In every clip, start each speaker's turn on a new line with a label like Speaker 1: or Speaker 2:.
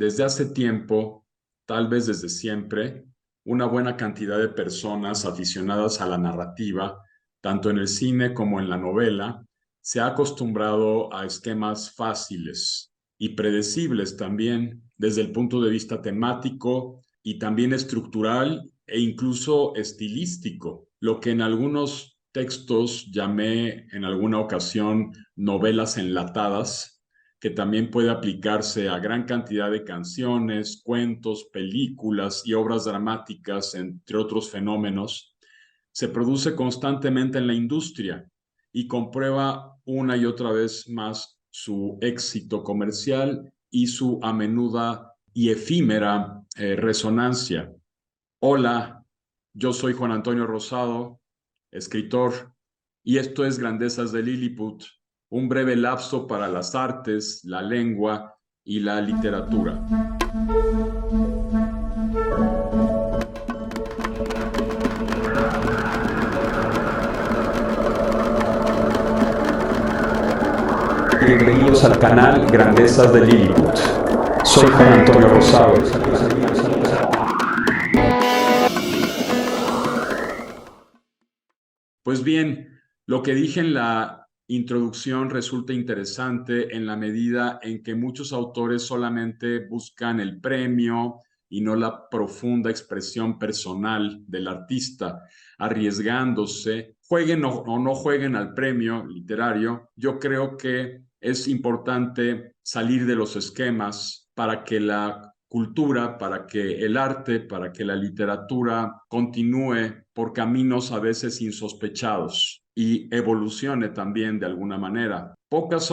Speaker 1: desde hace tiempo, tal vez desde siempre, una buena cantidad de personas aficionadas a la narrativa, tanto en el cine como en la novela, se ha acostumbrado a esquemas fáciles y predecibles también desde el punto de vista temático y también estructural e incluso estilístico, lo que en algunos textos llamé en alguna ocasión novelas enlatadas, que también puede aplicarse a gran cantidad de canciones, cuentos, películas y obras dramáticas, entre otros fenómenos, se produce constantemente en la industria y comprueba una y otra vez más su éxito comercial y su a menuda y efímera resonancia. Hola, yo soy Juan Antonio Rosado, escritor, y esto es Grandezas de Lilliput, un breve lapso para las artes, la lengua y la literatura.
Speaker 2: Bienvenidos al canal Grandezas de Lilliput. Soy Juan Antonio Rosado.
Speaker 1: Pues bien, lo que dije en la introducción resulta interesante en la medida en que muchos autores solamente buscan el premio y no la profunda expresión personal del artista, arriesgándose, jueguen o no jueguen al premio literario. Yo creo que es importante salir de los esquemas para que la cultura, para que el arte, para que la literatura continúe por caminos a veces insospechados y evolucione también de alguna manera. Pocas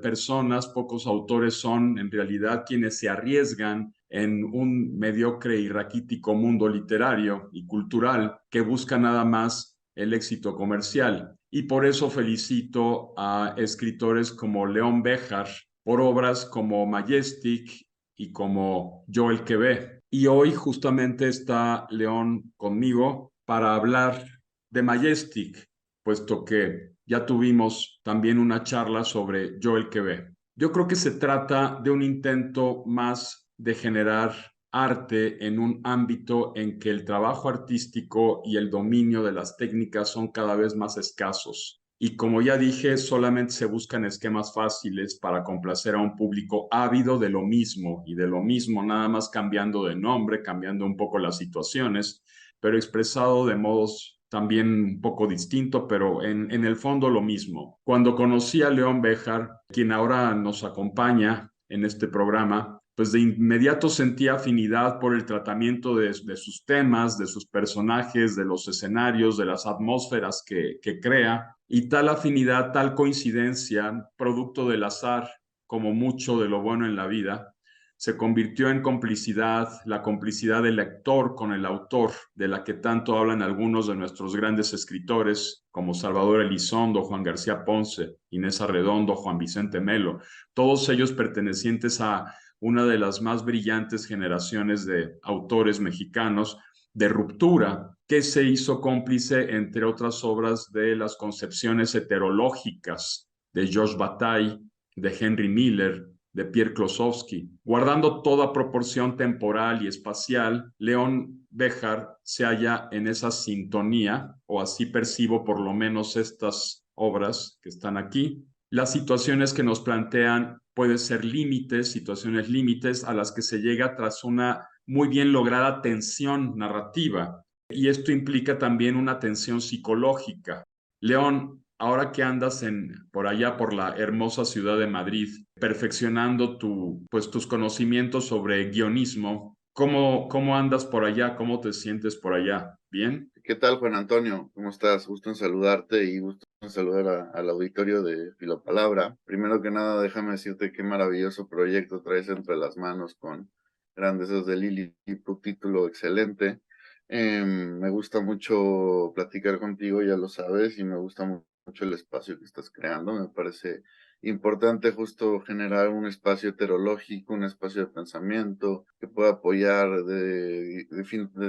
Speaker 1: personas, pocos autores son en realidad quienes se arriesgan en un mediocre y raquítico mundo literario y cultural que busca nada más el éxito comercial. Y por eso felicito a escritores como León Béjar por obras como Majestic y como Yo el que ve. Y hoy justamente está León conmigo para hablar de Majestic, puesto que ya tuvimos también una charla sobre Yo el que ve. Yo creo que se trata de un intento más de generar arte en un ámbito en que el trabajo artístico y el dominio de las técnicas son cada vez más escasos. Y como ya dije, solamente se buscan esquemas fáciles para complacer a un público ávido de lo mismo y de lo mismo, nada más cambiando de nombre, cambiando un poco las situaciones, pero expresado de modos también un poco distinto, pero en el fondo lo mismo. Cuando conocí a León Béjar, quien ahora nos acompaña en este programa, pues de inmediato sentí afinidad por el tratamiento de sus temas, de sus personajes, de los escenarios, de las atmósferas que crea, y tal afinidad, tal coincidencia, producto del azar, como mucho de lo bueno en la vida, se convirtió en complicidad, la complicidad del lector con el autor, de la que tanto hablan algunos de nuestros grandes escritores, como Salvador Elizondo, Juan García Ponce, Inés Arredondo, Juan Vicente Melo, todos ellos pertenecientes a una de las más brillantes generaciones de autores mexicanos de ruptura, que se hizo cómplice, entre otras obras, de las concepciones heterológicas de Georges Bataille, de Henry Miller, de Pierre Klosowski. Guardando toda proporción temporal y espacial, León Béjar se halla en esa sintonía, o así percibo por lo menos estas obras que están aquí. Las situaciones que nos plantean pueden ser límites, situaciones límites a las que se llega tras una muy bien lograda tensión narrativa. Y esto implica también una tensión psicológica. León, ahora que andas por allá, por la hermosa ciudad de Madrid, perfeccionando tus conocimientos sobre guionismo, ¿cómo andas por allá? ¿Cómo te sientes por allá? ¿Bien?
Speaker 3: ¿Qué tal, Juan Antonio? ¿Cómo estás? Gusto en saludarte y gusto en saludar al auditorio de Filopalabra. Primero que nada, déjame decirte qué maravilloso proyecto traes entre las manos con Grandezas de Lilliput, título excelente. Me gusta mucho platicar contigo, ya lo sabes, y me gusta mucho el espacio que estás creando. Me parece importante justo generar un espacio heterológico, un espacio de pensamiento que pueda apoyar de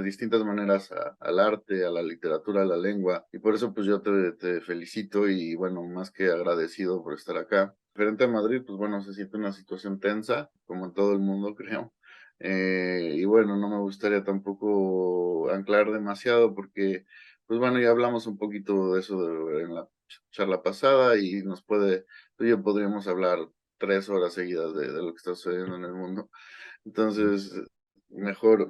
Speaker 3: distintas maneras al arte, a la literatura, a la lengua. Y por eso pues yo te felicito y bueno, más que agradecido por estar acá. Referente a Madrid, pues bueno, se siente una situación tensa, como en todo el mundo, creo. Y bueno, no me gustaría tampoco anclar demasiado porque, pues bueno, ya hablamos un poquito de eso en la charla pasada y tú y yo podríamos hablar 3 horas seguidas de lo que está sucediendo en el mundo. Entonces, mejor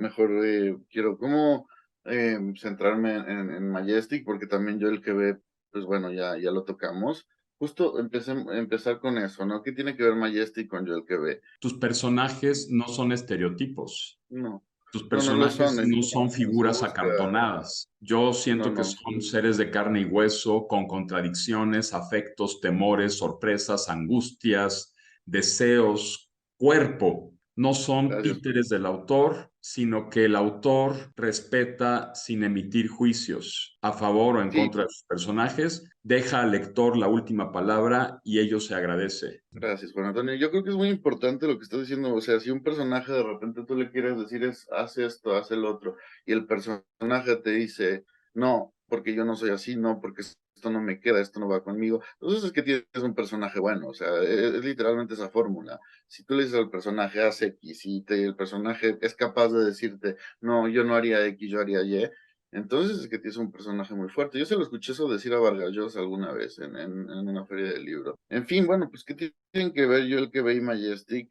Speaker 3: quiero como centrarme en Majestic, porque también yo el que ve, pues bueno, ya lo tocamos. Justo empezar con eso, ¿no? ¿Qué tiene que ver Majestic con yo el que ve?
Speaker 1: Tus personajes no son estereotipos.
Speaker 3: No,
Speaker 1: Tus
Speaker 3: no lo son,
Speaker 1: personajes no son
Speaker 3: se
Speaker 1: figuras
Speaker 3: busca,
Speaker 1: acartonadas. Yo
Speaker 3: no,
Speaker 1: siento que
Speaker 3: no.
Speaker 1: son seres de carne y hueso, con contradicciones, afectos, temores, sorpresas, angustias, deseos, cuerpo. No son
Speaker 3: Gracias.
Speaker 1: títeres del autor, sino que el autor respeta sin emitir juicios a favor o en
Speaker 3: Sí,
Speaker 1: contra de sus personajes, deja al lector la última palabra y ello se agradece.
Speaker 3: gracias, Juan Antonio. Yo creo que es muy importante lo que estás diciendo. O sea, si un personaje de repente tú le quieres decir haz esto, haz el otro, y el personaje te dice, no, porque yo no soy así, no, porque esto no me queda, esto no va conmigo. Entonces es que tienes un personaje bueno. O sea, es literalmente esa fórmula. Si tú le dices al personaje, haz X, y el personaje es capaz de decirte, no, yo no haría X, yo haría Y. Entonces es que tienes un personaje muy fuerte. Yo se lo escuché eso decir a Vargas Llosa alguna vez en una feria del libro. En fin, bueno, pues ¿qué tienen que ver yo el que ve y Majestic?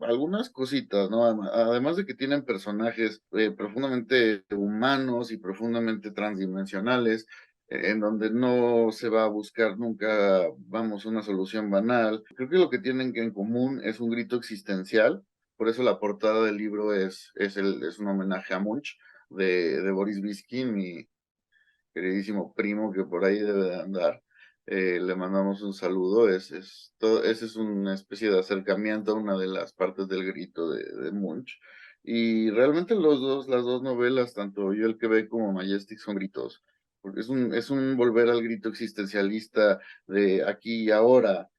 Speaker 3: Algunas cositas, ¿no? Además de que tienen personajes profundamente humanos y profundamente transdimensionales, en donde no se va a buscar nunca, vamos, una solución banal. Creo que lo que tienen que en común es un grito existencial. Por eso la portada del libro es un homenaje a Munch de Boris Virskin, mi queridísimo primo que por ahí debe de andar. Le mandamos un saludo. Ese es una especie de acercamiento a una de las partes del grito de Munch. Y realmente las dos novelas, tanto Yo el que ve como Majestic, son gritos. Porque es un volver al grito existencialista de aquí y ahora.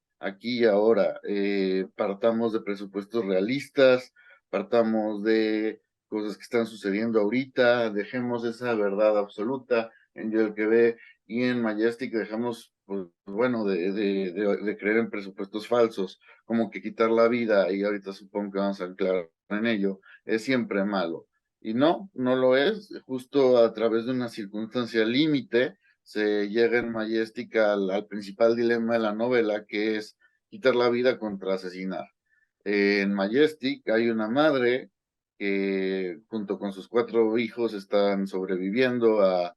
Speaker 3: Partamos de presupuestos realistas, partamos de cosas que están sucediendo ahorita, dejemos esa verdad absoluta en Yo el que ve, y en Majestic dejamos, pues, bueno, de creer en presupuestos falsos, como que quitar la vida, y ahorita supongo que vamos a aclarar en ello, es siempre malo. Y no lo es, justo a través de una circunstancia límite se llega en Majestic al principal dilema de la novela, que es quitar la vida contra asesinar. En Majestic hay una madre que junto con sus 4 hijos están sobreviviendo a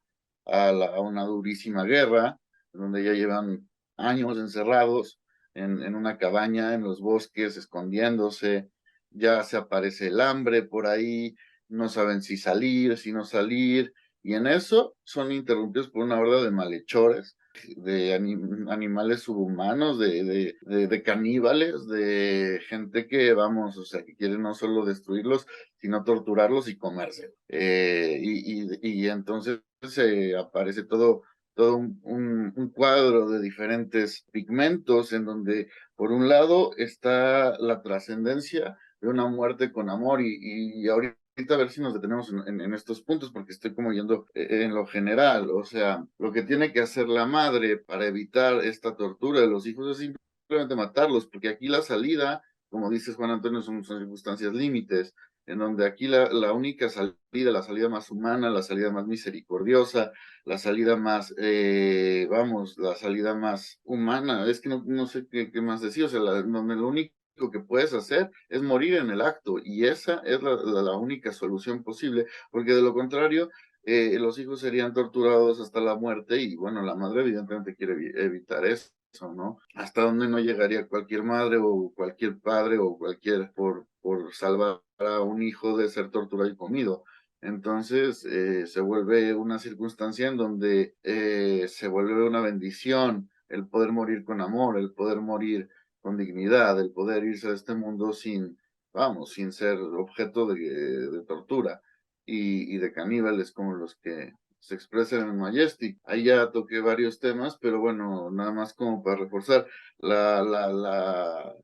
Speaker 3: una durísima guerra, donde ya llevan años encerrados en una cabaña en los bosques, escondiéndose. Ya se aparece el hambre por ahí, no saben si salir, si no salir, y en eso son interrumpidos por una horda de malhechores, de animales subhumanos, de caníbales, de gente que, vamos, o sea, que quiere no solo destruirlos, sino torturarlos y comerse. Y entonces aparece todo un cuadro de diferentes pigmentos en donde, por un lado, está la trascendencia de una muerte con amor y ahorita a ver si nos detenemos en estos puntos, porque estoy como yendo en lo general. O sea, lo que tiene que hacer la madre para evitar esta tortura de los hijos es simplemente matarlos, porque aquí la salida, como dices Juan Antonio, son circunstancias límites, en donde aquí la única salida, la salida más humana, la salida más misericordiosa, la salida más, vamos, la salida más humana, es que no sé qué más decir, o sea, donde lo único que puedes hacer es morir en el acto, y esa es la única solución posible, porque de lo contrario, los hijos serían torturados hasta la muerte, y bueno, la madre evidentemente quiere evitar eso, ¿no? Hasta dónde no llegaría cualquier madre o cualquier padre o cualquier por salvar a un hijo de ser torturado y comido. Entonces se vuelve una circunstancia en donde se vuelve una bendición el poder morir con amor, el poder morir con dignidad, el poder irse de este mundo sin, vamos, sin ser objeto de tortura y de caníbales como los que se expresan en Majestic. Ahí ya toqué varios temas, pero bueno, nada más como para reforzar la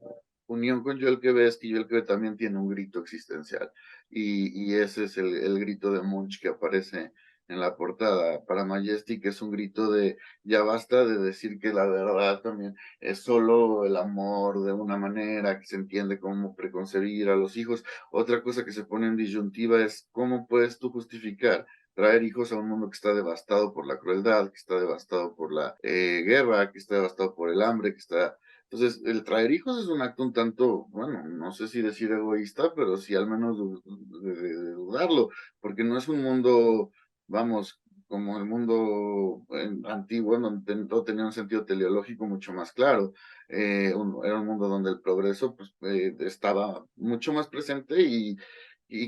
Speaker 3: unión con Joel que es que Joel que también tiene un grito existencial y ese es el grito de Munch que aparece en la portada. Para Majestic es un grito de ya basta de decir que la verdad también es solo el amor de una manera que se entiende como preconcebir a los hijos. Otra cosa que se pone en disyuntiva es cómo puedes tú justificar traer hijos a un mundo que está devastado por la crueldad, que está devastado por la guerra, que está devastado por el hambre, que está... Entonces, el traer hijos es un acto un tanto, bueno, no sé si decir egoísta, pero sí al menos de dudarlo, porque no es un mundo, vamos, como el mundo antiguo, donde todo tenía un sentido teleológico mucho más claro. Era un mundo donde el progreso pues, estaba mucho más presente y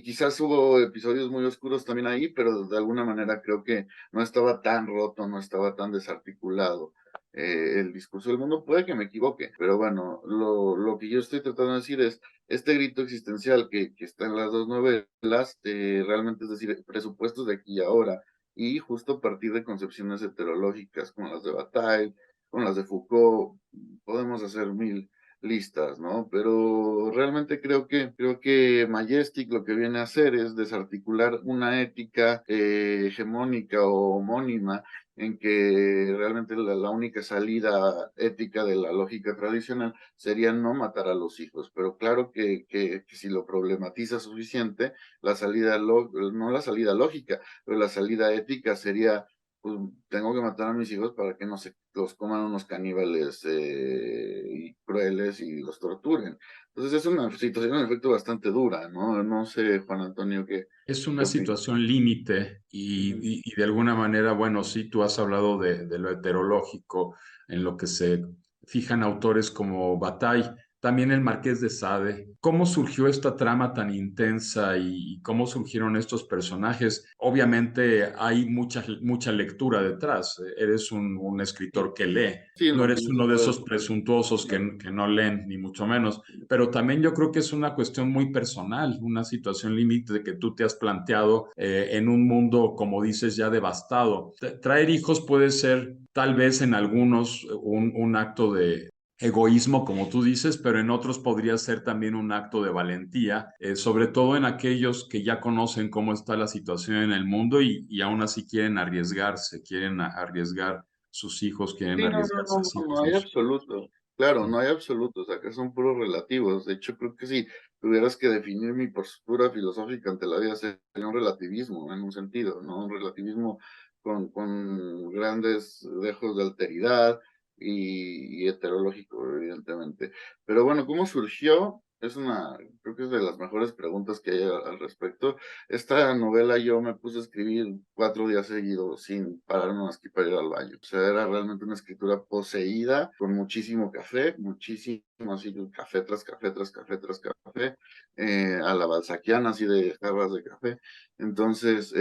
Speaker 3: quizás hubo episodios muy oscuros también ahí, pero de alguna manera creo que no estaba tan roto, no estaba tan desarticulado el discurso del mundo. Puede que me equivoque, pero bueno, lo que yo estoy tratando de decir es, este grito existencial que está en las dos novelas, realmente es decir, presupuestos de aquí y ahora, y justo a partir de concepciones heterológicas como las de Bataille, como las de Foucault, podemos hacer mil listas, ¿no? Pero realmente creo que Majestic lo que viene a hacer es desarticular una ética hegemónica o homónima en que realmente la única salida ética de la lógica tradicional sería no matar a los hijos, pero claro que si lo problematiza suficiente, no la salida lógica, pero la salida ética sería pues tengo que matar a mis hijos para que no se los coman unos caníbales y crueles y los torturen. Entonces es una situación en efecto bastante dura, ¿no? No sé, Juan Antonio,
Speaker 1: Es
Speaker 3: qué
Speaker 1: una
Speaker 3: opinas.
Speaker 1: situación límite
Speaker 3: Ujú.
Speaker 1: y de alguna manera, bueno, sí, tú has hablado de lo heterológico en lo que se fijan autores como Bataille, también el Marqués de Sade. ¿Cómo surgió esta trama tan intensa y cómo surgieron estos personajes? Obviamente hay mucha lectura detrás. Eres un escritor que lee.
Speaker 3: Sí,
Speaker 1: No
Speaker 3: no,
Speaker 1: eres uno de esos
Speaker 3: no,
Speaker 1: presuntuosos que no leen, ni mucho menos, pero también yo creo que es una cuestión muy personal, una situación límite que tú te has planteado en un mundo, como dices, ya devastado. Traer hijos puede ser tal vez en algunos un acto de egoísmo, como tú dices, pero en otros podría ser también un acto de valentía, sobre todo en aquellos que ya conocen cómo está la situación en el mundo y aún así quieren arriesgarse, quieren arriesgar sus hijos, quieren
Speaker 3: sí,
Speaker 1: arriesgarse a sí
Speaker 3: no hay
Speaker 1: mismos.
Speaker 3: absoluto. Claro, no hay absolutos, acá son puros relativos. De hecho, creo que si tuvieras que definir mi postura filosófica ante la vida, sería un relativismo, en un sentido, ¿no? Un relativismo con grandes dejos de alteridad y heterológico, evidentemente. Pero bueno, ¿cómo surgió? Creo que es de las mejores preguntas que hay al respecto. Esta novela yo me puse a escribir 4 días seguidos sin pararme más que para ir al baño. O sea, era realmente una escritura poseída con muchísimo café, muchísimo así, café tras café tras café tras café, a la balzaquiana así de jarras de café. Entonces,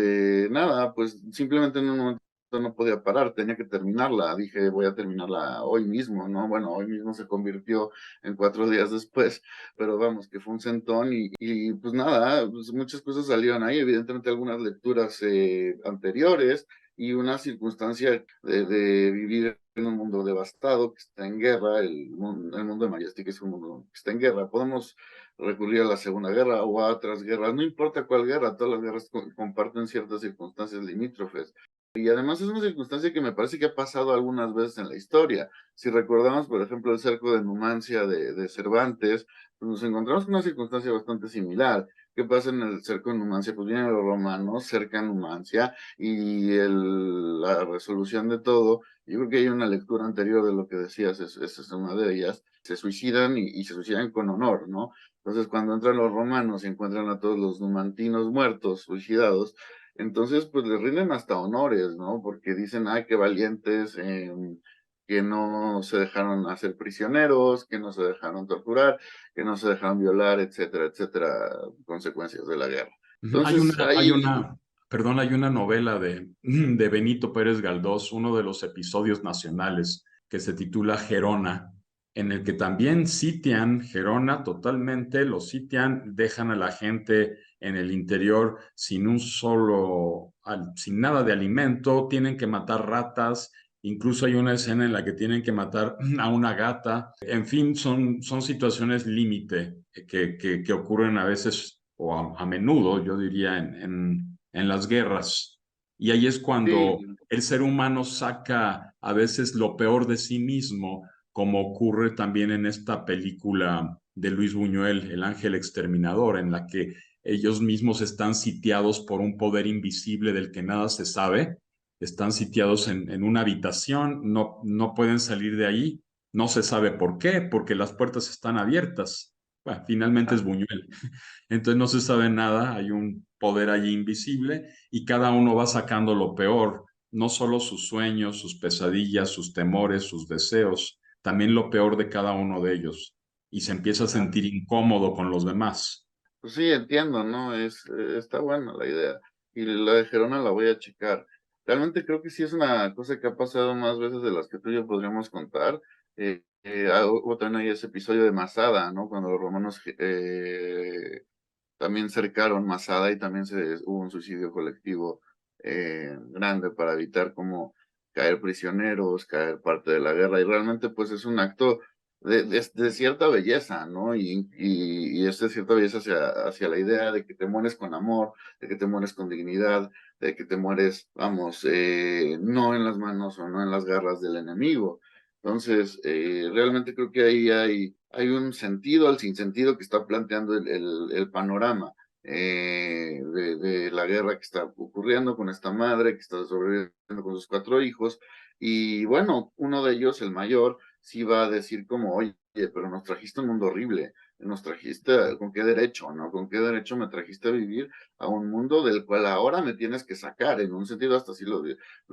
Speaker 3: nada, pues simplemente en un momento no podía parar, tenía que terminarla. Dije, voy a terminarla hoy mismo, ¿no? Bueno, hoy mismo se convirtió en 4 días después, pero vamos, que fue un centón y pues nada, pues muchas cosas salieron ahí, evidentemente algunas lecturas anteriores y una circunstancia de vivir en un mundo devastado, que está en guerra, el mundo de Majestic es un mundo que está en guerra, podemos recurrir a la Segunda Guerra o a otras guerras, no importa cuál guerra, todas las guerras comparten ciertas circunstancias limítrofes. Y además es una circunstancia que me parece que ha pasado algunas veces en la historia. Si recordamos, por ejemplo, el cerco de Numancia de Cervantes, pues nos encontramos con una circunstancia bastante similar. ¿Qué pasa en el cerco de Numancia? Pues vienen los romanos, cercan Numancia y la resolución de todo, yo creo que hay una lectura anterior de lo que decías, esa es una de ellas, se suicidan y se suicidan con honor, ¿no? Entonces, cuando entran los romanos y encuentran a todos los numantinos muertos, suicidados, entonces, pues les rinden hasta honores, ¿no? Porque dicen, ay, qué valientes, que no se dejaron hacer prisioneros, que no se dejaron torturar, que no se dejaron violar, etcétera, etcétera, consecuencias de la guerra.
Speaker 1: Ujú.
Speaker 3: Entonces, ahí,
Speaker 1: Perdón, hay una novela de Benito Pérez Galdós, uno de los episodios nacionales, que se titula Gerona, en el que también sitian Gerona totalmente, lo sitian, dejan a la gente en el interior sin sin nada de alimento, tienen que matar ratas, incluso hay una escena en la que tienen que matar a una gata. En fin, son situaciones límite que ocurren a veces o a menudo, yo diría, en las guerras. Y ahí es cuando
Speaker 3: Sí,
Speaker 1: el ser humano saca a veces lo peor de sí mismo, como ocurre también en esta película de Luis Buñuel, El Ángel Exterminador, en la que ellos mismos están sitiados por un poder invisible del que nada se sabe, están sitiados en una habitación, no pueden salir de ahí, no se sabe por qué, porque las puertas están abiertas. Bueno, finalmente es
Speaker 3: ah,
Speaker 1: Buñuel. Entonces no se sabe nada, hay un poder allí invisible y cada uno va sacando lo peor, no solo sus sueños, sus pesadillas, sus temores, sus deseos, también lo peor de cada uno de ellos y se empieza a
Speaker 3: ah,
Speaker 1: sentir incómodo con los demás.
Speaker 3: pues sí, entiendo, ¿no? Está buena la idea. Y la de Gerona la voy a checar. Realmente creo que sí es una cosa que ha pasado más veces de las que tú y yo podríamos contar. Hubo también hay ese episodio de Masada, ¿no? Cuando los romanos también cercaron Masada y también hubo un suicidio colectivo grande para evitar como caer prisioneros, caer parte de la guerra. Y realmente pues es un acto de cierta belleza, ¿no? Y es de cierta belleza hacia la idea de que te mueres con amor, de que te mueres con dignidad, de que te mueres, vamos, no en las manos o no en las garras del enemigo. Entonces, realmente creo que ahí hay un sentido al sinsentido que está planteando el panorama de la guerra que está ocurriendo con esta madre que está sobreviviendo con sus 4 hijos. Y bueno, uno de ellos, el mayor, sí va a decir como, oye, pero nos trajiste un mundo horrible, nos trajiste, ¿con qué derecho, no? ¿Con qué derecho me trajiste a vivir a un mundo del cual ahora me tienes que sacar? En un sentido hasta así lo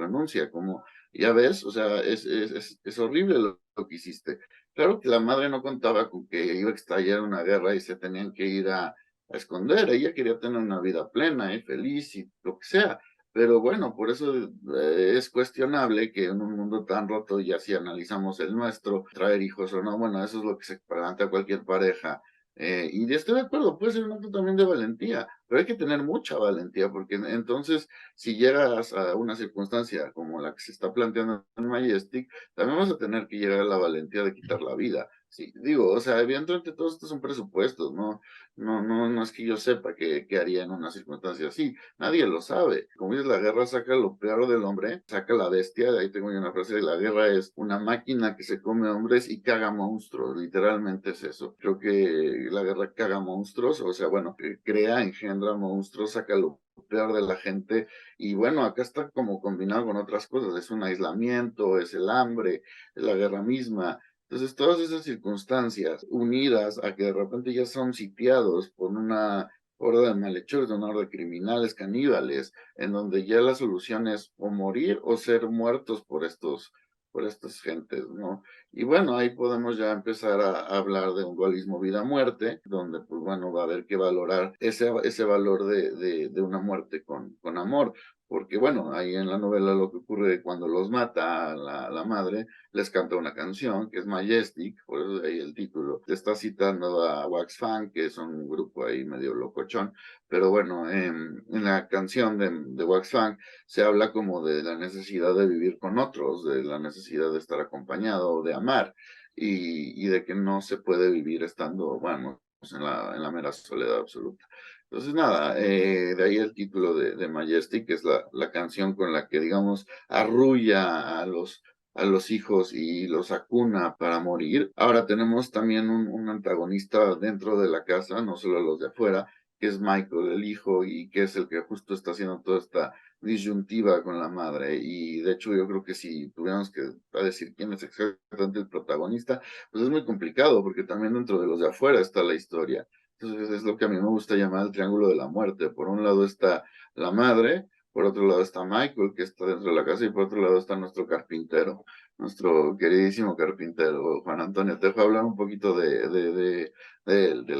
Speaker 3: anuncia, como, ya ves, o sea, es horrible lo que hiciste. Claro que la madre no contaba con que iba a estallar una guerra y se tenían que ir a esconder. Ella quería tener una vida plena y feliz y lo que sea. Pero bueno, por eso es cuestionable que en un mundo tan roto, y así analizamos el nuestro, traer hijos o no, bueno, eso es lo que se plantea cualquier pareja. Y estoy de acuerdo, puede ser un acto también de valentía, pero hay que tener mucha valentía, porque entonces, si llegas a una circunstancia como la que se está planteando en Majestic, también vas a tener que llegar a la valentía de quitar la vida. Sí, digo, o sea, evidentemente todos estos son presupuestos, ¿no? No es que yo sepa qué haría en una circunstancia así. Nadie lo sabe. Como dices, la guerra saca lo peor del hombre, saca la bestia. Ahí tengo yo una frase: la guerra es una máquina que se come hombres y caga monstruos. Literalmente es eso. Creo que la guerra caga monstruos, o sea, bueno, crea, engendra monstruos, saca lo peor de la gente. Y bueno, acá está como combinado con otras cosas. Es un aislamiento, es el hambre, es la guerra misma. Entonces, todas esas circunstancias unidas a que de repente ya son sitiados por una horda de malhechores, una horda de criminales, caníbales, en donde ya la solución es o morir o ser muertos por estas gentes, ¿no? Y bueno, ahí podemos ya empezar a hablar de un dualismo vida-muerte, donde pues bueno, va a haber que valorar ese valor de una muerte con amor, porque bueno, ahí en la novela lo que ocurre cuando los mata a la madre, les canta una canción que es Majestic, por eso de ahí el título. Te está citando a Wax Funk, que es un grupo ahí medio locochón, pero bueno, en la canción de Wax Funk se habla como de la necesidad de vivir con otros, de la necesidad de estar acompañado, de amar, y de que no se puede vivir estando, bueno, pues en la mera soledad absoluta. Entonces, nada, de ahí el título de Majestic, que es la canción con la que, digamos, arrulla a los hijos y los acuna para morir. Ahora tenemos también un antagonista dentro de la casa, no solo los de afuera, que es Michael, el hijo, y que es el que justo está haciendo toda esta disyuntiva con la madre. Y de hecho yo creo que si tuviéramos que decir quién es exactamente el protagonista, pues es muy complicado, porque también dentro de los de afuera está la historia. Entonces es lo que a mí me gusta llamar el triángulo de la muerte. Por un lado está la madre, por otro lado está Michael, que está dentro de la casa, y por otro lado está nuestro carpintero, nuestro queridísimo carpintero, Juan Antonio. Te dejo hablar un poquito del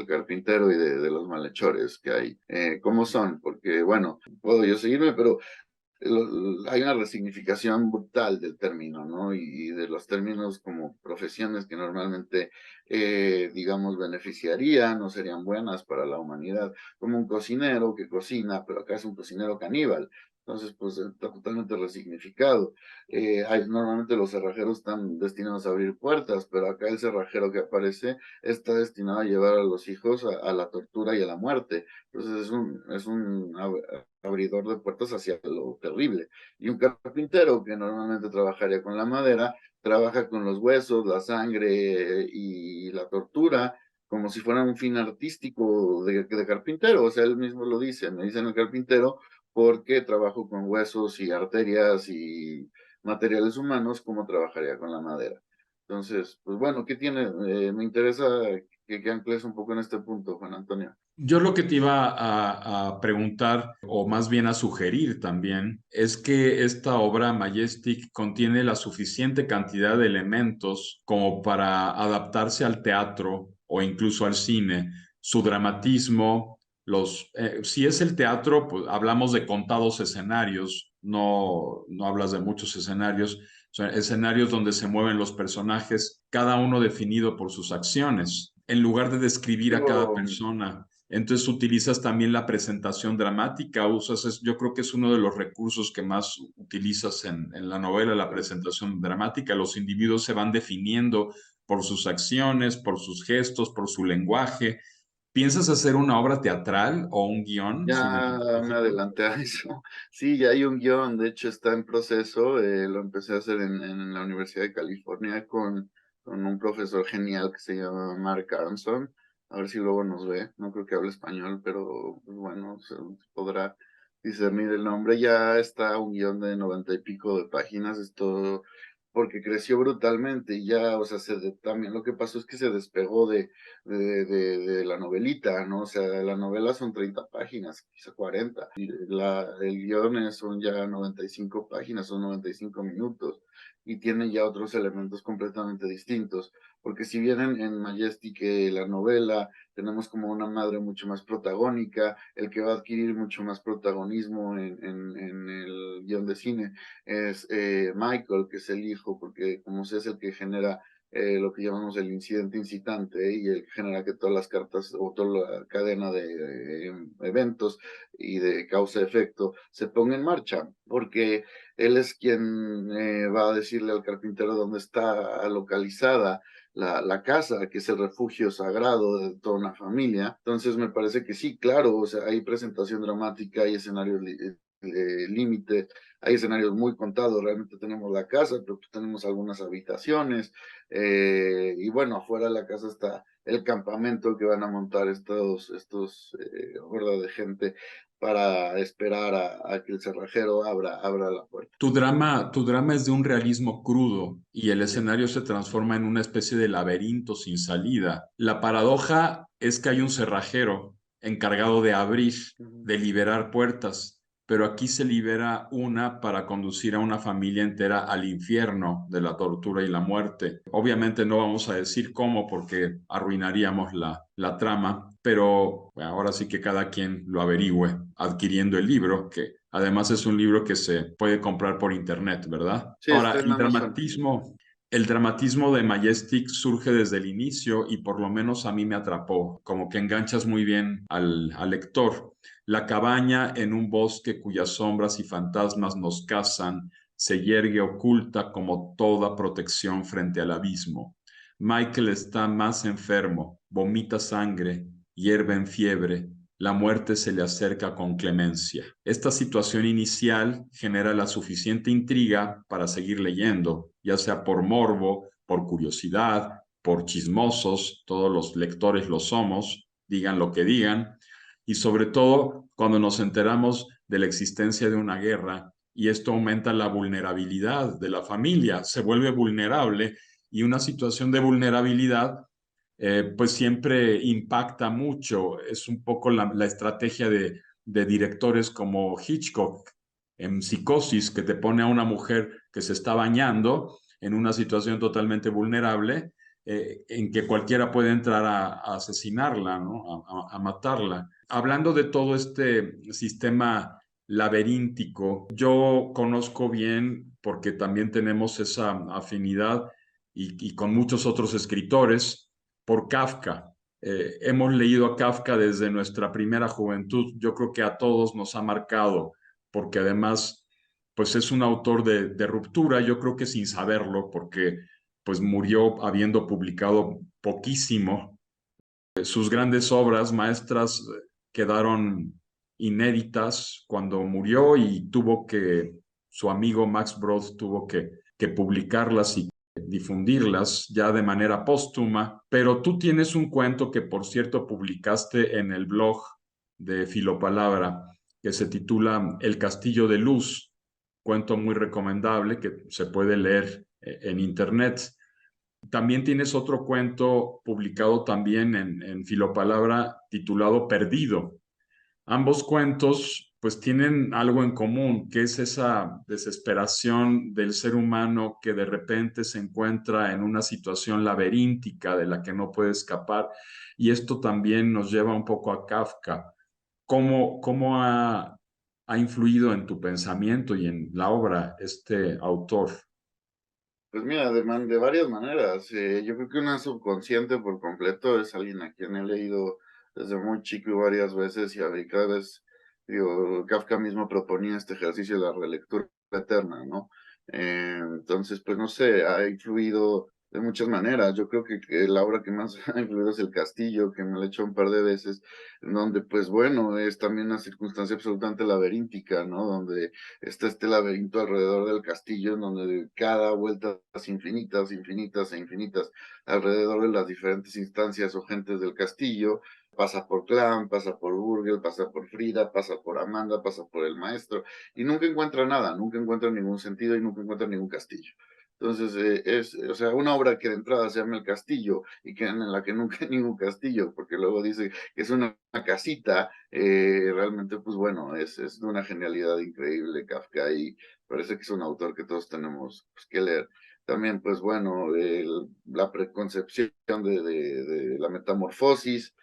Speaker 3: carpintero y de los malhechores que hay. ¿Cómo son? Porque, bueno, puedo yo seguirme, pero hay una resignificación brutal del término, ¿no? Y de los términos como profesiones que normalmente, digamos, beneficiarían o serían buenas para la humanidad, como un cocinero que cocina, pero acá es un cocinero caníbal. Entonces, pues está totalmente resignificado. Normalmente los cerrajeros están destinados a abrir puertas, pero acá el cerrajero que aparece está destinado a llevar a los hijos a la tortura y a la muerte. Entonces es un abridor de puertas hacia lo terrible. Y un carpintero que normalmente trabajaría con la madera, trabaja con los huesos, la sangre y la tortura como si fuera un fin artístico de carpintero. O sea, él mismo lo dice, me dicen el carpintero porque trabajo con huesos y arterias y materiales humanos, como trabajaría con la madera. Entonces, pues bueno, ¿qué tiene? Me interesa que ancles un poco en este punto, Juan Antonio.
Speaker 1: Yo lo que te iba a preguntar, o más bien a sugerir también, es que esta obra Majestic contiene la suficiente cantidad de elementos como para adaptarse al teatro o incluso al cine, su dramatismo, si es el teatro, pues hablamos de contados escenarios, no hablas de muchos escenarios, son escenarios donde se mueven los personajes, cada uno definido por sus acciones, en lugar de describir a cada
Speaker 3: Digo,
Speaker 1: persona. Entonces utilizas también la presentación dramática, yo creo que es uno de los recursos que más utilizas en la novela, la presentación dramática. Los individuos se van definiendo por sus acciones, por sus gestos, por su lenguaje. ¿Piensas hacer una obra teatral o un guión
Speaker 3: ya me
Speaker 1: cinematográfico?
Speaker 3: adelanté a eso. Sí, ya hay un guión, de hecho está en proceso. Lo empecé a hacer en la Universidad de California con un profesor genial que se llama Mark Aronson. A ver si luego nos ve. No creo que hable español, pero pues, bueno, se podrá discernir el nombre. Ya está un guión de 90 y pico de páginas. Esto porque creció brutalmente y ya, o sea, también lo que pasó es que se despegó de la novelita, ¿no? O sea, la novela son 30 páginas, quizá 40. Y el guión son ya 95 páginas, son 95 minutos. Y tiene ya otros elementos completamente distintos. Porque si bien en Majestic, la novela, tenemos como una madre mucho más protagónica, el que va a adquirir mucho más protagonismo en el guión de cine es Michael, que es el hijo, porque como se es el que genera lo que llamamos el incidente incitante, y el que genera que todas las cartas o toda la cadena de eventos y de causa-efecto se ponga en marcha, porque él es quien va a decirle al carpintero dónde está localizada la casa, que es el refugio sagrado de toda una familia. Entonces me parece que sí, claro, o sea, hay presentación dramática, hay escenarios límite, hay escenarios muy contados. Realmente tenemos la casa, pero pues tenemos algunas habitaciones, y bueno, afuera de la casa está el campamento que van a montar estos horda de gente para esperar a que el cerrajero abra la puerta.
Speaker 1: Tu drama es de un realismo crudo y el escenario se transforma en una especie de laberinto sin salida. La paradoja es que hay un cerrajero encargado de abrir,
Speaker 3: Ujú.
Speaker 1: de liberar puertas, pero aquí se libera una para conducir a una familia entera al infierno de la tortura y la muerte. Obviamente no vamos a decir cómo porque arruinaríamos la trama, pero bueno, ahora sí que cada quien lo averigüe adquiriendo el libro, que además es un libro que se puede comprar por internet, ¿verdad?
Speaker 3: Sí,
Speaker 1: Ahora,
Speaker 3: está en Amazon.
Speaker 1: el dramatismo de Majestic surge desde el inicio y por lo menos a mí me atrapó, como que enganchas muy bien al lector. La cabaña en un bosque cuyas sombras y fantasmas nos cazan se yergue oculta como toda protección frente al abismo. Michael está más enfermo, vomita sangre, hierve en fiebre, la muerte se le acerca con clemencia. Esta situación inicial genera la suficiente intriga para seguir leyendo, ya sea por morbo, por curiosidad, por chismosos, todos los lectores lo somos, digan lo que digan, y sobre todo cuando nos enteramos de la existencia de una guerra y esto aumenta la vulnerabilidad de la familia, se vuelve vulnerable y una situación de vulnerabilidad pues siempre impacta mucho. Es un poco la estrategia de directores como Hitchcock en Psicosis, que te pone a una mujer que se está bañando en una situación totalmente vulnerable, en que cualquiera puede entrar a asesinarla, ¿no? A matarla. Hablando de todo este sistema laberíntico, yo conozco bien, porque también tenemos esa afinidad y con muchos otros escritores, por Kafka. Hemos leído a Kafka desde nuestra primera juventud. Yo creo que a todos nos ha marcado porque además, pues es un autor de ruptura, yo creo que sin saberlo, porque pues murió habiendo publicado poquísimo. Sus grandes obras maestras quedaron inéditas cuando murió y su amigo Max Brod tuvo que publicarlas y difundirlas ya de manera póstuma. Pero tú tienes un cuento que, por cierto, publicaste en el blog de Filopalabra, que se titula El Castillo de Luz, cuento muy recomendable que se puede leer en internet. También tienes otro cuento publicado también en Filopalabra titulado Perdido. Ambos cuentos pues tienen algo en común, que es esa desesperación del ser humano que de repente se encuentra en una situación laberíntica de la que no puede escapar. Y esto también nos lleva un poco a Kafka. ¿Cómo ha influido en tu pensamiento y en la obra este autor?
Speaker 3: Pues mira, de varias maneras. Yo creo que una subconsciente por completo es alguien a quien he leído desde muy chico y varias veces, y cada vez, digo, Kafka mismo proponía este ejercicio de la relectura eterna, ¿no? Entonces, pues no sé, ha influido de muchas maneras. Yo creo que la obra que más ha influido es El Castillo, que me lo he hecho un par de veces, en donde, pues bueno, es también una circunstancia absolutamente laberíntica, ¿no? Donde está este laberinto alrededor del castillo, en donde cada vuelta es infinitas, infinitas e infinitas alrededor de las diferentes instancias o gentes del castillo. Pasa por Clan, pasa por Burgel, pasa por Frida, pasa por Amanda, pasa por el maestro, y nunca encuentra nada, nunca encuentra ningún sentido y nunca encuentra ningún castillo. Entonces, o sea, una obra que de entrada se llama El Castillo y que en la que nunca hay ningún castillo, porque luego dice que es una casita, realmente, pues bueno, es de una genialidad increíble Kafka y parece que es un autor que todos tenemos pues, que leer. También, pues bueno, la preconcepción de la metamorfosis,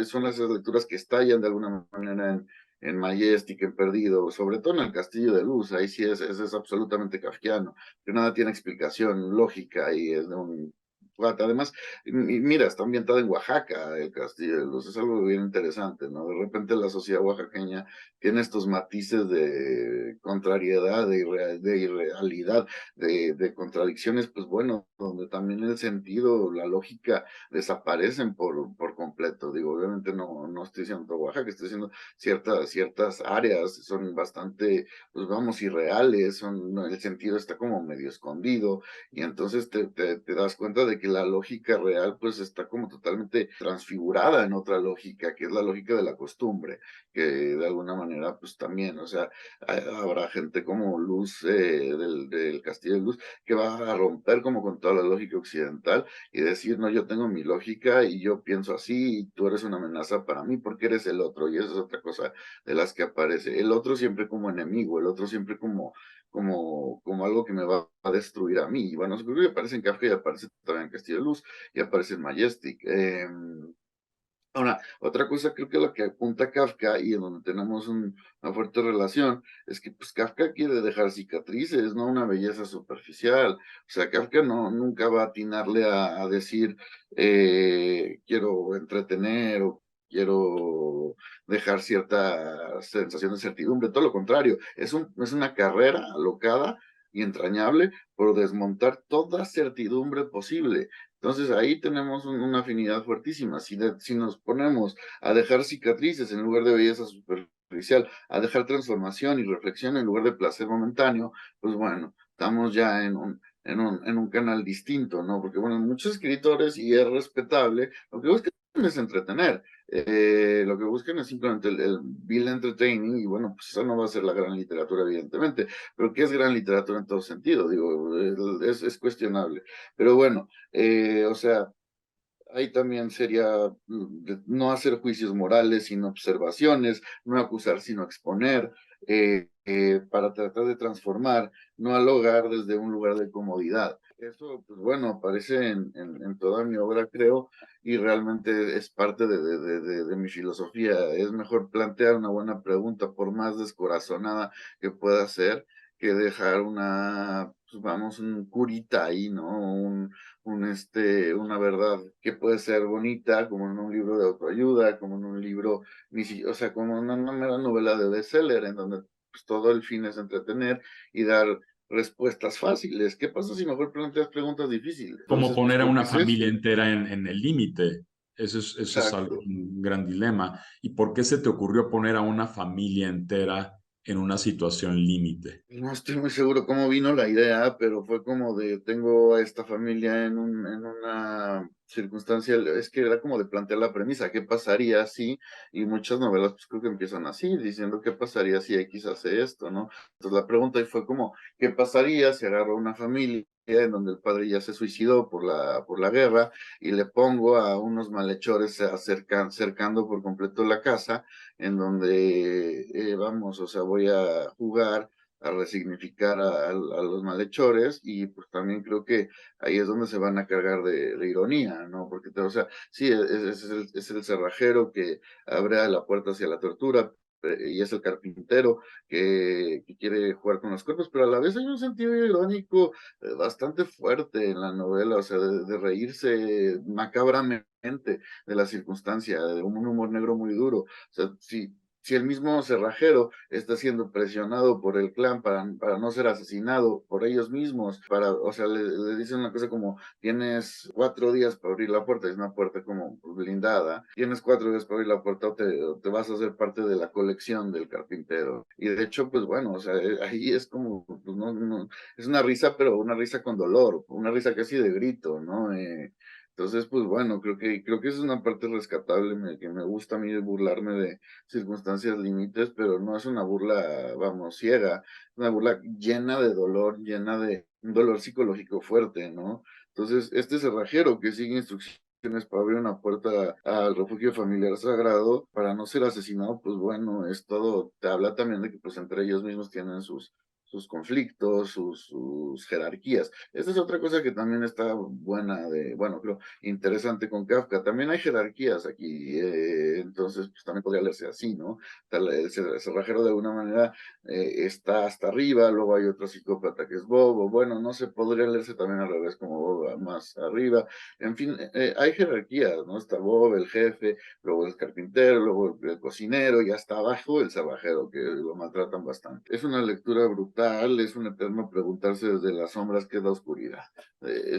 Speaker 3: son esas lecturas que estallan de alguna manera en Majestic, en Perdido, sobre todo en El Castillo de Luz, ahí sí es absolutamente kafkiano, que nada tiene explicación lógica y es de un... Además, y mira, está ambientado en Oaxaca, el Castillo de Luz, es algo bien interesante, ¿no? De repente la sociedad oaxaqueña tiene estos matices de contrariedad, de irrealidad, de contradicciones, pues bueno, donde también el sentido, la lógica desaparecen por completo. Digo, obviamente no estoy diciendo Oaxaca, estoy diciendo ciertas áreas son bastante, pues vamos, irreales, el sentido está como medio escondido, y entonces te das cuenta de que la lógica real pues está como totalmente transfigurada en otra lógica, que es la lógica de la costumbre, que de alguna manera pues también, o sea, habrá gente como Luz, del Castillo de Luz, que va a romper como con toda la lógica occidental y decir, no, yo tengo mi lógica y yo pienso así y tú eres una amenaza para mí porque eres el otro, y eso es otra cosa de las que aparece. El otro siempre como enemigo, el otro siempre como algo que me va a destruir a mí. Y bueno, creo que aparece en Kafka y aparece también en Castillo de Luz y aparece en Majestic. Ahora, otra cosa creo que lo que apunta Kafka y en donde tenemos una fuerte relación es que pues Kafka quiere dejar cicatrices, no una belleza superficial. O sea, Kafka nunca va a atinarle a decir quiero entretener o quiero dejar cierta sensación de certidumbre. Todo lo contrario, es una carrera alocada y entrañable por desmontar toda certidumbre posible. Entonces ahí tenemos una afinidad fuertísima. Si nos ponemos a dejar cicatrices en lugar de belleza superficial, a dejar transformación y reflexión en lugar de placer momentáneo, pues bueno, estamos ya en un canal distinto, ¿no? Porque bueno, muchos escritores, y es respetable, lo que buscan es entretener. Lo que buscan es simplemente el vil entertaining, y bueno, pues esa no va a ser la gran literatura, evidentemente, pero ¿qué es gran literatura en todo sentido? Digo, es cuestionable. Pero bueno, o sea, ahí también sería no hacer juicios morales, sino observaciones, no acusar, sino exponer, para tratar de transformar, no al hogar desde un lugar de comodidad. Eso, pues bueno, aparece en toda mi obra, creo, y realmente es parte de mi filosofía. Es mejor plantear una buena pregunta, por más descorazonada que pueda ser, que dejar pues vamos, un curita ahí, ¿no? Una verdad que puede ser bonita, como en un libro de autoayuda, como en un libro, o sea, como una mera novela de bestseller, en donde pues todo el fin es entretener y dar respuestas fáciles. ¿Qué pasa si mejor planteas preguntas difíciles?
Speaker 1: Como
Speaker 3: Entonces, pues
Speaker 1: poner a
Speaker 3: creo que
Speaker 1: una
Speaker 3: es eso.
Speaker 1: familia entera en el límite. Eso es
Speaker 3: Exacto.
Speaker 1: un gran dilema. ¿Y por qué se te ocurrió poner a una familia entera en una situación límite?
Speaker 3: No estoy muy seguro cómo vino la idea, pero fue como de, tengo a esta familia en una circunstancia, es que era como de plantear la premisa, ¿qué pasaría si? Y muchas novelas pues creo que empiezan así, diciendo, ¿qué pasaría si X hace esto, no? Entonces la pregunta ahí fue como, ¿qué pasaría si agarro una familia en donde el padre ya se suicidó por la guerra y le pongo a unos malhechores cercando por completo la casa, en donde, vamos, o sea, voy a jugar a resignificar a los malhechores y pues también creo que ahí es donde se van a cargar de ironía, ¿no? Porque, o sea, sí, es el cerrajero que abre la puerta hacia la tortura y es el carpintero que quiere jugar con los cuerpos, pero a la vez hay un sentido irónico bastante fuerte en la novela, o sea, de reírse macabramente de la circunstancia, de un humor negro muy duro. O sea, si el mismo cerrajero está siendo presionado por el clan para no ser asesinado por ellos mismos, o sea, le dicen una cosa como, tienes 4 días para abrir la puerta, es una puerta como blindada, tienes 4 días para abrir la puerta o te vas a hacer parte de la colección del carpintero. Y de hecho, pues bueno, o sea, ahí es como, pues es una risa, pero una risa con dolor, una risa casi de grito, ¿no? Entonces, pues bueno, creo que esa es una parte rescatable que me gusta a mí burlarme de circunstancias límites, pero no es una burla, vamos, ciega, es una burla llena de dolor, llena de un dolor psicológico fuerte, ¿no? Entonces, este cerrajero que sigue instrucciones para abrir una puerta al refugio familiar sagrado para no ser asesinado, pues bueno, es todo, te habla también de que pues entre ellos mismos tienen sus conflictos, sus jerarquías. Esta es otra cosa que también está buena bueno, creo, interesante con Kafka. También hay jerarquías aquí, entonces pues también podría leerse así, ¿no? El cerrajero de alguna manera está hasta arriba, luego hay otro psicópata que es Bob, bueno, no sé, podría leerse también al revés como Bob más arriba. En fin, hay jerarquías, ¿no? Está Bob, el jefe, luego el carpintero, luego el cocinero, y hasta abajo el cerrajero, que lo maltratan bastante. Es una lectura brutal, es un eterno preguntarse desde las sombras qué es la oscuridad.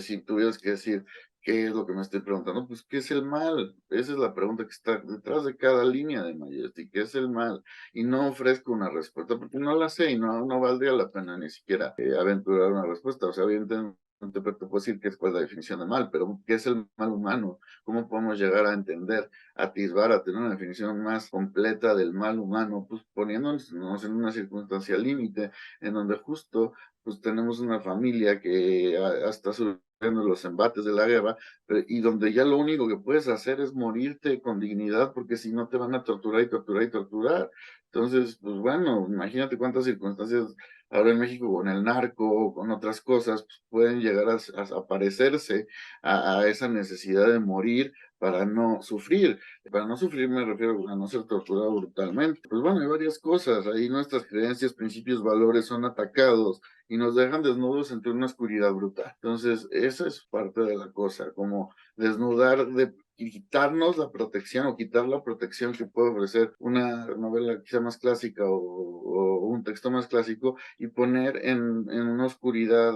Speaker 3: Si tuvieras que decir qué es lo que me estoy preguntando, pues qué es el mal. Esa es la pregunta que está detrás de cada línea de Majestic, ¿qué es el mal? Y no ofrezco una respuesta porque no la sé y no valdría la pena ni siquiera aventurar una respuesta. O sea, evidentemente te puedo decir qué es cuál es la definición de mal, pero ¿qué es el mal humano? ¿Cómo podemos llegar a entender, a atisbar, a tener una definición más completa del mal humano? Pues poniéndonos en una circunstancia límite, en donde justo pues tenemos una familia que está sufriendo los embates de la guerra y donde ya lo único que puedes hacer es morirte con dignidad porque si no te van a torturar y torturar y torturar. Entonces, pues bueno, imagínate cuántas circunstancias ahora en México con el narco o con otras cosas pues, pueden llegar a parecerse a esa necesidad de morir para no sufrir. Para no sufrir me refiero a no ser torturado brutalmente. Pues bueno, hay varias cosas. Ahí nuestras creencias, principios, valores son atacados y nos dejan desnudos entre una oscuridad brutal. Entonces, esa es parte de la cosa, como desnudar y quitarnos la protección o quitar la protección que puede ofrecer una novela quizá más clásica o un texto más clásico y poner en una oscuridad,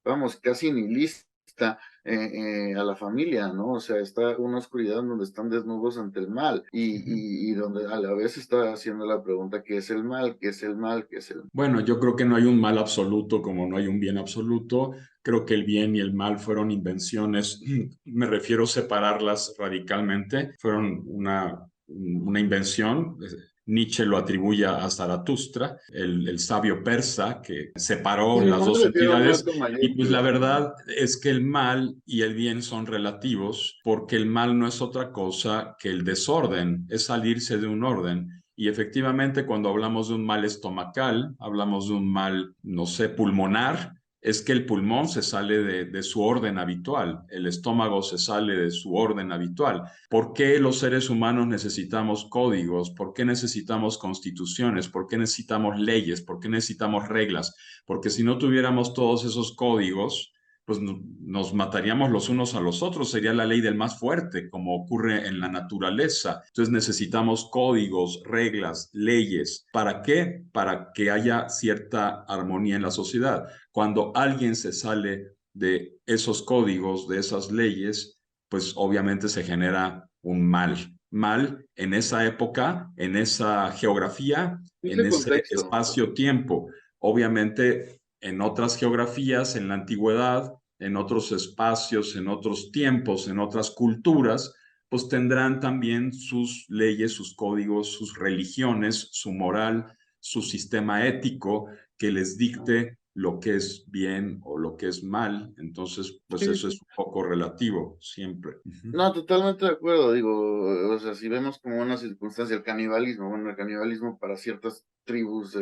Speaker 3: vamos, casi nihilista a la familia, ¿no? O sea, está una oscuridad donde están desnudos ante el mal y donde a la vez está haciendo la pregunta, ¿qué es el mal? ¿Qué es el mal? ¿Qué es el mal?
Speaker 1: Bueno, yo creo que no hay un mal absoluto como no hay un bien absoluto. Creo que el bien y el mal fueron invenciones, me refiero a separarlas radicalmente, fueron una invención. Nietzsche lo atribuye a Zaratustra, el sabio persa que separó
Speaker 3: Bueno,
Speaker 1: las
Speaker 3: no me
Speaker 1: dos
Speaker 3: refiero a mal
Speaker 1: entidades.
Speaker 3: con
Speaker 1: Y pues
Speaker 3: mayúsculas.
Speaker 1: la verdad es que el mal y el bien son relativos porque el mal no es otra cosa que el desorden, es salirse de un orden. Y efectivamente, cuando hablamos de un mal estomacal, hablamos de un mal, no sé, pulmonar, es que el pulmón se sale de su orden habitual, el estómago se sale de su orden habitual. ¿Por qué los seres humanos necesitamos códigos? ¿Por qué necesitamos constituciones? ¿Por qué necesitamos leyes? ¿Por qué necesitamos reglas? Porque si no tuviéramos todos esos códigos, pues nos mataríamos los unos a los otros, sería la ley del más fuerte, como ocurre en la naturaleza. Entonces necesitamos códigos, reglas, leyes. ¿Para qué? Para que haya cierta armonía en la sociedad. Cuando alguien se sale de esos códigos, de esas leyes, pues obviamente se genera un mal en esa época, en esa geografía, en
Speaker 3: Ese
Speaker 1: ese
Speaker 3: contexto.
Speaker 1: espacio-tiempo. Obviamente en otras geografías, en la antigüedad, en otros espacios, en otros tiempos, en otras culturas, pues tendrán también sus leyes, sus códigos, sus religiones, su moral, su sistema ético que les dicte lo que es bien o lo que es mal. Entonces, pues
Speaker 3: Sí,
Speaker 1: eso
Speaker 3: sí.
Speaker 1: es un poco relativo siempre.
Speaker 3: No, totalmente de acuerdo, digo, o sea, si vemos como una circunstancia el canibalismo, bueno, el canibalismo para ciertas tribus,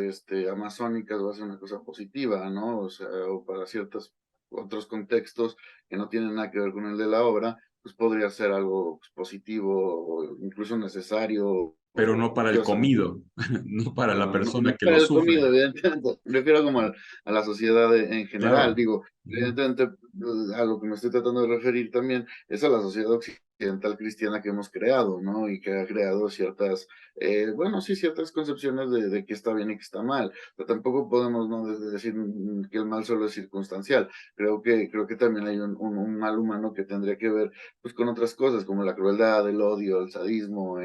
Speaker 3: amazónicas va a ser una cosa positiva, ¿no? O sea, o para ciertos otros contextos que no tienen nada que ver con el de la obra, pues podría ser algo pues, positivo o incluso necesario
Speaker 1: Pero
Speaker 3: o
Speaker 1: no para el
Speaker 3: religiosamente.
Speaker 1: comido, no para la
Speaker 3: No, no
Speaker 1: persona que
Speaker 3: para
Speaker 1: lo
Speaker 3: el comido,
Speaker 1: sufre.
Speaker 3: evidentemente. Me refiero como a la sociedad en general.
Speaker 1: Claro.
Speaker 3: Digo, evidentemente, a lo que me estoy tratando de referir también es a la sociedad occidental cristiana que hemos creado, ¿no? Y que ha creado ciertas, bueno, sí, ciertas concepciones de qué está bien y qué está mal. Pero tampoco podemos, ¿no? Decir que el mal solo es circunstancial. Creo que también hay un mal humano que tendría que ver, pues, con otras cosas, como la crueldad, el odio, el sadismo,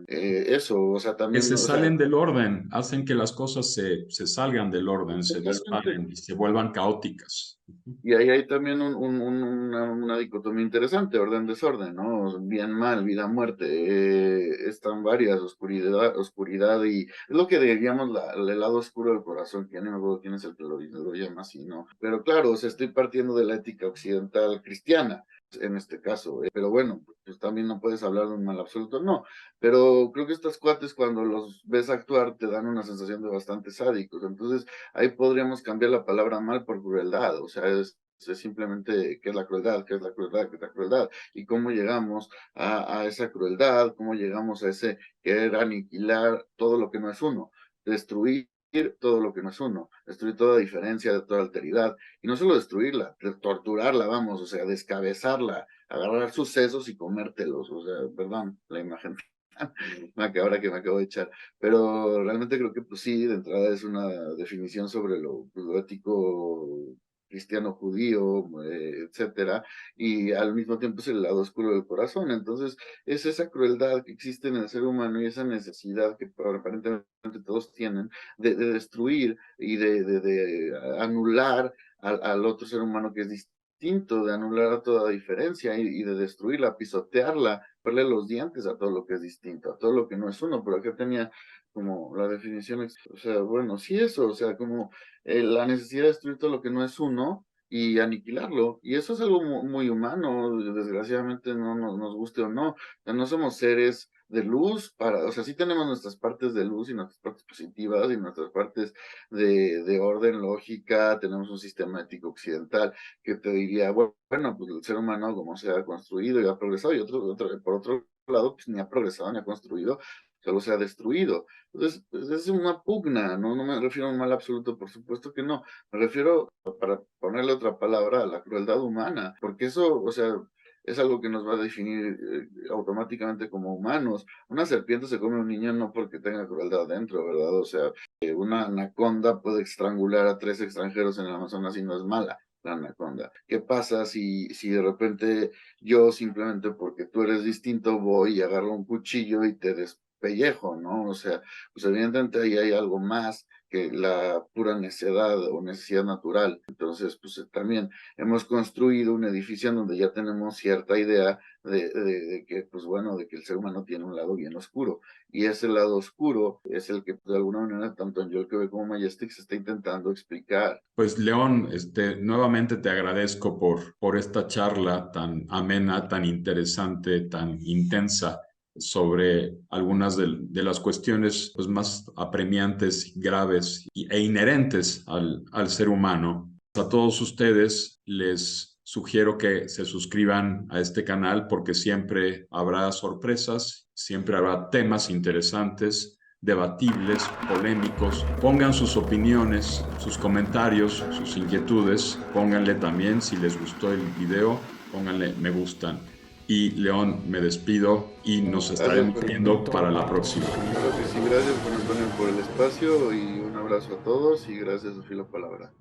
Speaker 3: eso, o sea,
Speaker 1: Que
Speaker 3: también,
Speaker 1: se
Speaker 3: o sea,
Speaker 1: salen del orden, hacen que las cosas se salgan del orden, se
Speaker 3: totalmente.
Speaker 1: disparen y se vuelvan caóticas.
Speaker 3: Y ahí hay también una dicotomía interesante, orden-desorden, ¿no? Bien, mal, vida, muerte. Están varias, oscuridad y es lo que diríamos el lado oscuro del corazón, que ya no me acuerdo quién es el que lo llama así, ¿no? Pero claro, o sea, estoy partiendo de la ética occidental cristiana, en este caso, pero bueno, pues también no puedes hablar de un mal absoluto, no. Pero creo que estos cuates, cuando los ves actuar, te dan una sensación de bastante sádicos. Entonces, ahí podríamos cambiar la palabra mal por crueldad, o sea, es simplemente qué es la crueldad, qué es la crueldad, qué es la crueldad, y cómo llegamos a esa crueldad, cómo llegamos a ese querer aniquilar todo lo que no es uno, destruir todo lo que no es uno, destruir toda diferencia, toda alteridad, y no solo destruirla, torturarla, vamos, o sea, descabezarla, agarrar sus sesos y comértelos, o sea, perdón, la imagen ahora que me acabo de echar, pero realmente creo que pues sí, de entrada es una definición sobre lo ético cristiano judío, etcétera, y al mismo tiempo es el lado oscuro del corazón. Entonces, es esa crueldad que existe en el ser humano y esa necesidad que aparentemente todos tienen de destruir y de anular al otro ser humano que es distinto, de anular a toda diferencia y de destruirla, pisotearla, verle los dientes a todo lo que es distinto, a todo lo que no es uno, pero acá tenía como la definición, o sea, bueno, sí eso, o sea, como la necesidad de destruir todo lo que no es uno y aniquilarlo, y eso es algo muy humano, desgraciadamente nos guste o no, o sea, no somos seres de luz o sea, sí tenemos nuestras partes de luz y nuestras partes positivas y nuestras partes de orden, lógica, tenemos un sistema ético occidental que te diría, bueno, pues el ser humano como se ha construido y ha progresado, y por otro lado, pues ni ha progresado ni ha construido, solo se ha destruido. Entonces, pues, es una pugna, ¿no? No me refiero a un mal absoluto, por supuesto que no. Me refiero, para ponerle otra palabra, a la crueldad humana, porque eso, o sea, es algo que nos va a definir automáticamente como humanos. Una serpiente se come a un niño no porque tenga crueldad dentro, ¿verdad? O sea, una anaconda puede estrangular a 3 extranjeros en el Amazonas y no es mala la anaconda. ¿Qué pasa si de repente yo simplemente porque tú eres distinto voy y agarro un cuchillo y te despellejo, ¿no? O sea, pues evidentemente ahí hay algo más que la pura necedad o necesidad natural. Entonces, pues también hemos construido un edificio en donde ya tenemos cierta idea de que, pues bueno, de que el ser humano tiene un lado bien oscuro. Y ese lado oscuro es el que de alguna manera tanto en Joel que como Majestic se está intentando explicar.
Speaker 1: Pues León, nuevamente te agradezco por esta charla tan amena, tan interesante, tan intensa sobre algunas de las cuestiones pues, más apremiantes, graves e inherentes al ser humano. A todos ustedes les sugiero que se suscriban a este canal porque siempre habrá sorpresas, siempre habrá temas interesantes debatibles, polémicos. Pongan sus opiniones, sus comentarios, sus inquietudes. Pónganle también, si les gustó el video, pónganle me gustan. Y León, me despido y nos estaremos viendo para la próxima.
Speaker 3: Claro que sí, gracias Juan Antonio por el espacio y un abrazo a todos y gracias a Filopalabra.